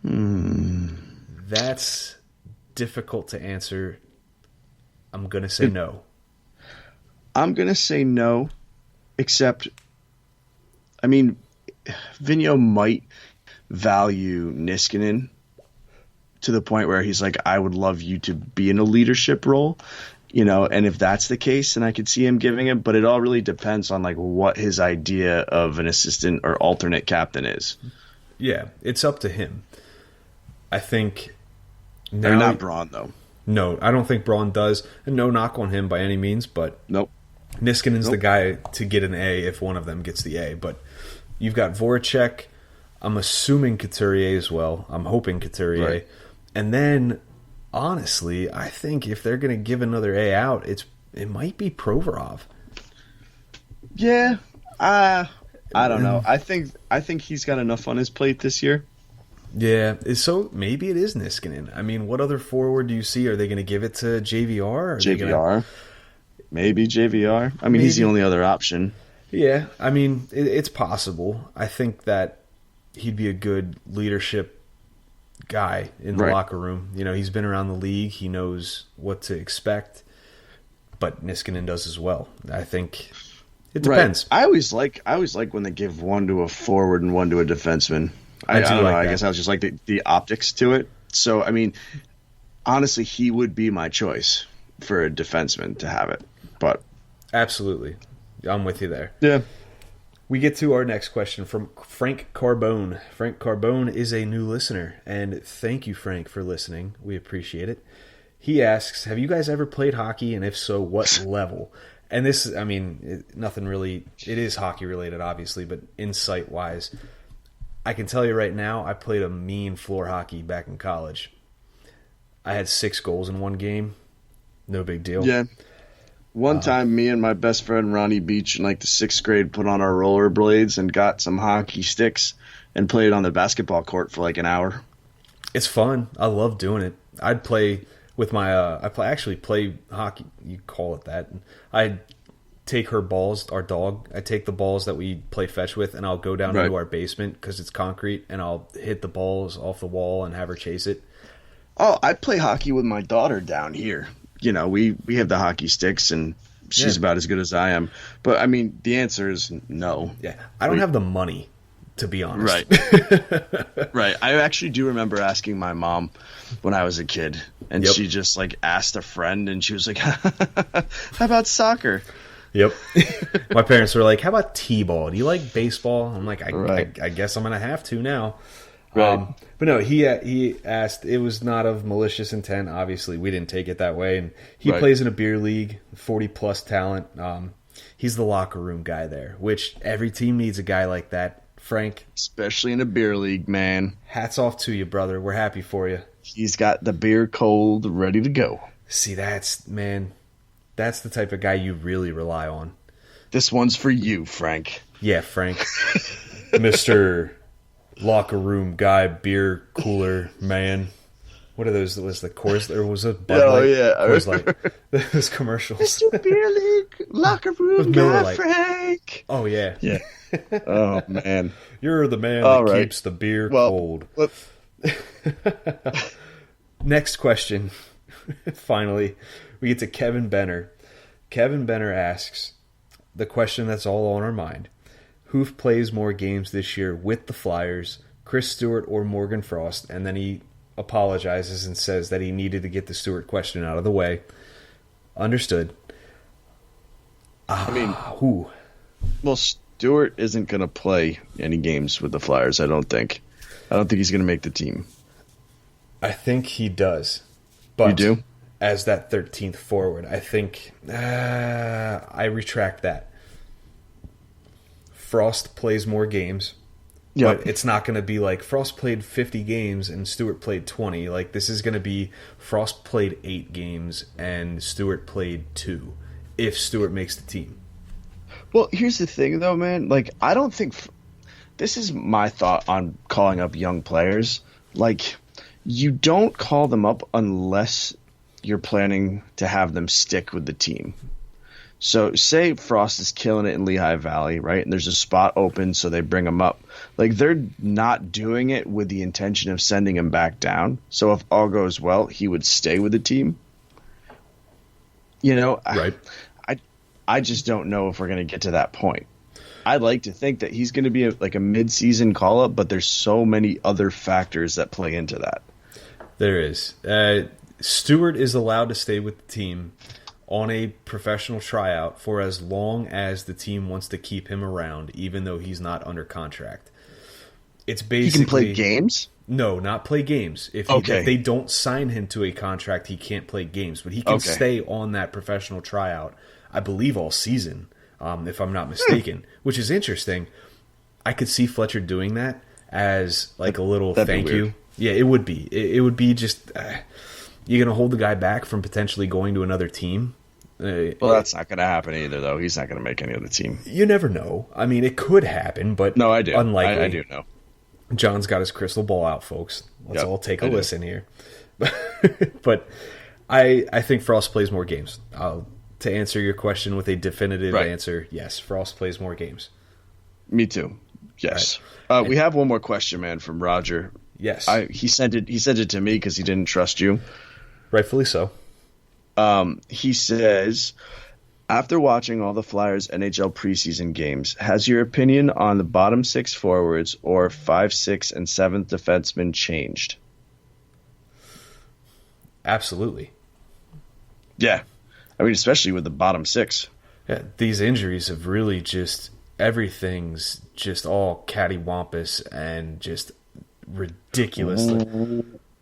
That's difficult to answer. I'm going to say no. I'm going to say no, except, I mean, Vigneault might value Niskanen to the point where he's like, I would love you to be in a leadership role. You know, and if that's the case, then I could see him giving it. But it all really depends on like what his idea of an assistant or alternate captain is. Yeah, it's up to him. I think now, They're not Braun though. No, I don't think Braun does. And no knock on him by any means, but Nope. Niskanen's the guy to get an A if one of them gets the A. But you've got Voracek. I'm assuming Couturier as well. I'm hoping Couturier. Right. And then, honestly, I think if they're going to give another A out, it might be Provorov. Yeah. I don't know. I think he's got enough on his plate this year. Yeah, so maybe it is Niskanen. I mean, what other forward do you see? Are they going to give it to JVR? JVR. Maybe JVR. I mean, he's the only other option. Yeah, I mean, it's possible. I think that he'd be a good leadership guy in the locker room. You know, he's been around the league. He knows what to expect. But Niskanen does as well. I think it depends. Right. I always like when they give one to a forward and one to a defenseman. I don't know. I guess I was just like the optics to it. So, I mean, honestly, he would be my choice for a defenseman to have it. But absolutely. I'm with you there. Yeah. We get to our next question from Frank Carbone. Frank Carbone is a new listener, and thank you, Frank, for listening. We appreciate it. He asks, have you guys ever played hockey, and if so, what level? And this, I mean, nothing really, it is hockey-related, obviously, but insight-wise, I can tell you right now, I played a mean floor hockey back in college. I had 6 goals in one game. No big deal. Yeah. One time, me and my best friend Ronnie Beach in like the 6th grade put on our rollerblades and got some hockey sticks and played on the basketball court for like an hour. It's fun. I love doing it. I'd play with my actually play hockey. You call it that. I'd take her balls, our dog. I take the balls that we play fetch with, and I'll go down into our basement because it's concrete, and I'll hit the balls off the wall and have her chase it. Oh, I play hockey with my daughter down here. You know, we have the hockey sticks, and she's about as good as I am. But, I mean, the answer is no. Yeah, I don't have the money, to be honest. Right. Right. I actually do remember asking my mom when I was a kid, and she just, like, asked a friend, and she was like, how about soccer? Yep. My parents were like, how about T-ball? Do you like baseball? I'm like, I guess I'm going to have to now. Right. But no, he asked, it was not of malicious intent, obviously. We didn't take it that way. And he plays in a beer league, 40-plus talent. He's the locker room guy there, which every team needs a guy like that. Frank. Especially in a beer league, man. Hats off to you, brother. We're happy for you. He's got the beer cold, ready to go. See, that's the type of guy you really rely on. This one's for you, Frank. Yeah, Frank. Mr. Locker room guy, beer cooler man. What are those? Was the Coors or was it Bud Oh, Light? yeah, I Coors Light. Those commercials. Mr. Beer League locker room Miller guy, Lite. Frank. Oh yeah. Yeah. Oh man. You're the man All that right. keeps the beer Well, cold. let- Next question. Finally, we get to Kevin Benner. Kevin Benner asks the question that's all on our mind. Who plays more games this year with the Flyers, Chris Stewart or Morgan Frost? And then he apologizes and says that he needed to get the Stewart question out of the way. Understood. I mean, Who? well, Stewart isn't going to play any games with the Flyers. I don't think. I don't think he's going to make the team. I think he does. But You do? as that 13th forward, I think I retract that. Frost plays more games. Yeah. But it's not going to be like Frost played 50 games and Stewart played 20. Like, this is going to be Frost played 8 games and Stewart played 2 if Stewart makes the team. Well, here's the thing, though, man. Like, I don't think this is my thought on calling up young players. Like, you don't call them up unless you're planning to have them stick with the team. So, say Frost is killing it in Lehigh Valley, right? And there's a spot open, so they bring him up. Like, they're not doing it with the intention of sending him back down. So, if all goes well, he would stay with the team. You know, Right. I just don't know if we're going to get to that point. I'd like to think that he's going to be like a mid-season call-up, but there's so many other factors that play into that. There is. Stewart is allowed to stay with the team on a professional tryout for as long as the team wants to keep him around, even though he's not under contract. It's He basically can play games? No, not play games. If they don't sign him to a contract, he can't play games, but he can stay on that professional tryout, I believe, all season, if I'm not mistaken, which is interesting. I could see Fletcher doing that as like a little thank you. Yeah, it would be. It would be just you're going to hold the guy back from potentially going to another team. Well, that's not going to happen either, though. He's not going to make any other team. You never know. I mean, it could happen, but No, I do. Unlikely. I do know. John's got his crystal ball out, folks. Let's all take a listen here. But I think Frost plays more games. To answer your question with a definitive answer, yes, Frost plays more games. Me too. Yes. We have one more question, man, from Roger. Yes. He sent it to me because he didn't trust you. Rightfully so. He says, after watching all the Flyers NHL preseason games, has your opinion on the bottom 6 forwards or 5, 6, and 7th defensemen changed? Absolutely. Yeah. I mean, especially with the bottom 6. Yeah, these injuries have really just everything's just all cattywampus and just ridiculous.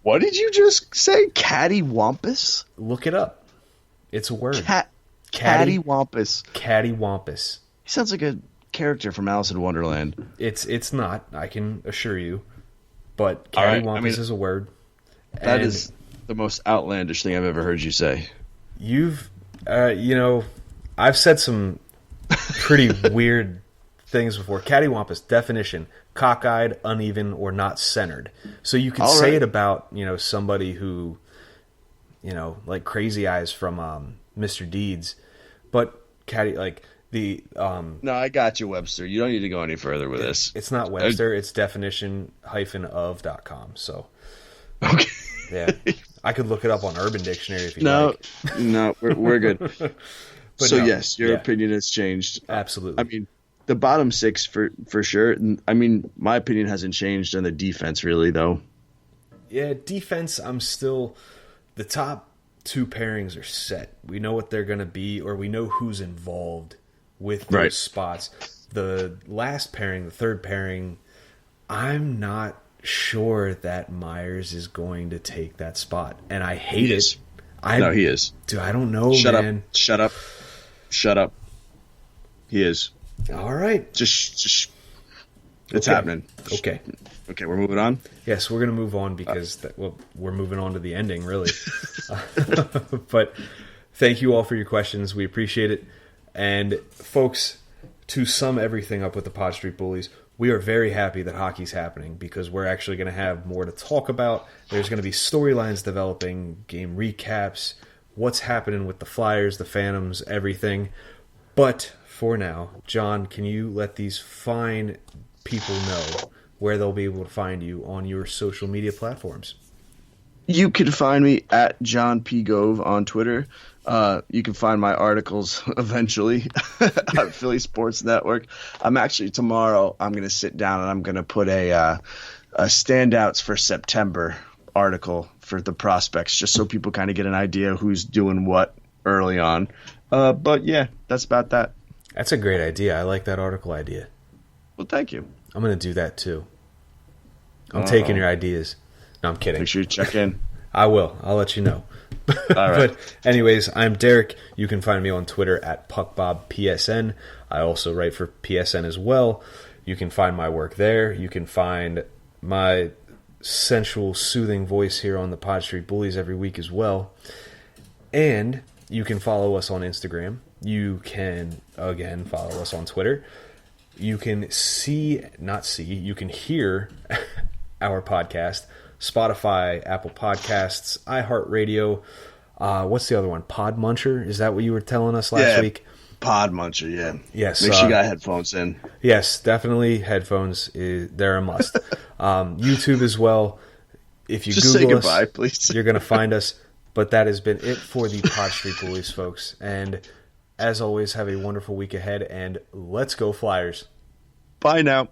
What did you just say? Cattywampus? Look it up. It's a word. Cattywampus. Cattywampus. He sounds like a character from Alice in Wonderland. It's not, I can assure you. But All right, cattywampus is a word. That And is the most outlandish thing I've ever heard you say. You've, I've said some pretty weird things before. Cattywampus, definition, cockeyed, uneven, or not centered. So you could say it about, somebody who, like Crazy Eyes from Mr. Deeds, but No, I got you, Webster. You don't need to go any further with this. it's not Webster, it's definition-of.com. So, Okay. yeah. I could look it up on Urban Dictionary if you No, like. no, we're good. But So no, yes, your yeah. opinion has changed. Absolutely. I mean, the bottom 6 for sure. I mean, my opinion hasn't changed on the defense really, though. Yeah, defense, I'm still... The top 2 pairings are set. We know what they're going to be, or we know who's involved with those spots. The last pairing, the third pairing, I'm not sure that Myers is going to take that spot. And I hate He it. is. No, he is. Dude, I don't know, Shut man. up. Shut up. He is. All right. Just it's Okay. happening. Okay. Okay, we're moving on. Yes, we're going to move on because we're moving on to the ending, really. But thank you all for your questions. We appreciate it. And folks, to sum everything up with the Pod Street Bullies, we are very happy that hockey's happening because we're actually going to have more to talk about. There's going to be storylines developing, game recaps, what's happening with the Flyers, the Phantoms, everything. But for now, John, can you let these fine people know where they'll be able to find you on your social media platforms? You can find me at John P. Gove on Twitter. You can find my articles eventually at Philly Sports Network. Tomorrow I'm going to sit down and I'm going to put a standouts for September article for the prospects, just so people kind of get an idea who's doing what early on. But yeah, that's about that. That's a great idea. I like that article idea. Well, thank you. I'm going to do that too. I'm taking your ideas. No, I'm kidding. Make sure you check in. I will. I'll let you know. All right. But anyways, I'm Derek. You can find me on Twitter at PuckBobPSN. I also write for PSN as well. You can find my work there. You can find my sensual, soothing voice here on the Pod Street Bullies every week as well. And you can follow us on Instagram. You can, again, follow us on Twitter. You can you can hear our podcast, Spotify, Apple Podcasts, iHeartRadio. What's the other one? Pod Muncher? Is that what you were telling us last week? Pod Muncher, yeah. Yes. Make sure you got headphones in. Yes, definitely headphones. They're a must. YouTube as well. If you Just Google say goodbye, us, please. you're going to find us. But that has been it for the Pod Street Bullies, folks. And as always, have a wonderful week ahead, and let's go Flyers. Bye now.